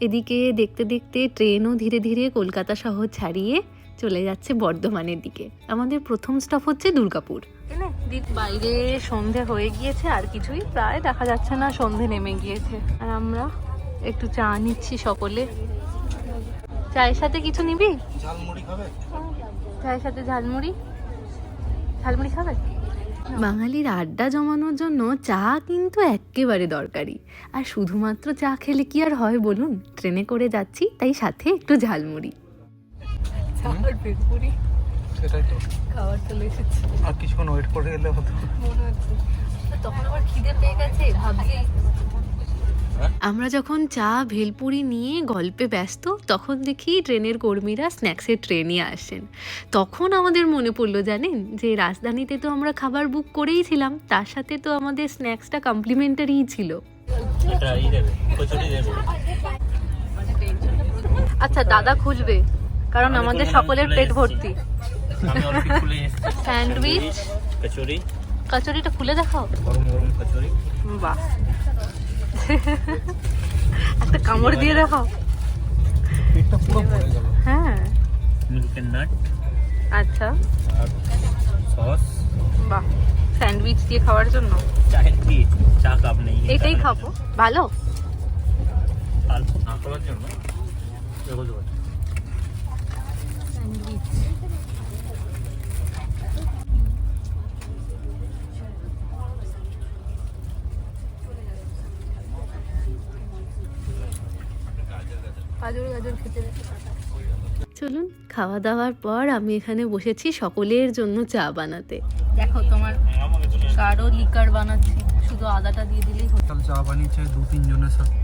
এদিকে দেখতে দেখতে ট্রেনও ধীরে ধীরে কলকাতা শহর ছাড়িয়ে চলে যাচ্ছে বর্ধমানের দিকে। আমাদের প্রথম স্টপ হচ্ছে দুর্গাপুর। বাইরে সন্ধে হয়ে গিয়েছে, আর কিছুই প্রায় দেখা যাচ্ছে না, সন্ধে নেমে গিয়েছে। আর আমরা একটু চা নিচ্ছি সকলে। চায়ের সাথে কিছু নিবি? ঝালমুড়ি খাবে? চায়ের সাথে ঝালমুড়ি খাবে? বাঙালির আড্ডা জমানোর জন্য চা কিন্তু একেবারে দরকারি। আর শুধুমাত্র চা খেলে কি আর হয় বলুন? ট্রেনে করে যাচ্ছি, তাই সাথে একটু ঝালমুড়ি। সেটাই তো, খাবার চলে এসেছে। আর কিছুক্ষণ ওয়েট করে গেলে হতো। মনে হচ্ছে তখন আবার খিদে পেয়ে গেছে ভাবছি। আমরা যখন চা ভেলপুরি নিয়ে গল্পে ব্যস্ত, তখন দেখি ট্রেনের কর্মীরা স্ন্যাক্সের ট্রে নিয়ে আসেন। তখন আমাদের মনে পড়লো, জানেন, যে রাজধানীতে তো আমরা খাবার বুক করেই ছিলাম, তার সাথে তো আমাদের স্ন্যাক্সটা কমপ্লিমেন্টারিই ছিল। আচ্ছা, দাদা খুলবে, কারণ আমাদের সকলের পেট ভর্তি। স্যান্ডউইচ, কচুরিটা খুলে দেখাও। গরম গরম কচুরি। বাহ, একটা কামড় দিয়ে দেখাও। পেটটা পুরো ভরে গেল। হ্যাঁ, মিল্ক নাট, আচ্ছা, আর সস। বাহ, স্যান্ডউইচ দিয়ে খাওয়ার জন্য চায়ের কি চা কাপ নেই, এটাই খাবো। ভালো অল্প না খাওয়ার জন্য এগুলো স্যান্ডউইচ। গাজর খেতে। চলুন, খাওয়া দাওয়ার পর আমি এখানে বসেছি সকলের জন্য চা বানাতে। দেখো, তোমার কারো লিকার বানাচ্ছি, শুধু আদাটা দিয়ে দিলেই হতো। চা বানিয়েছে 2-3 জনের সাথে।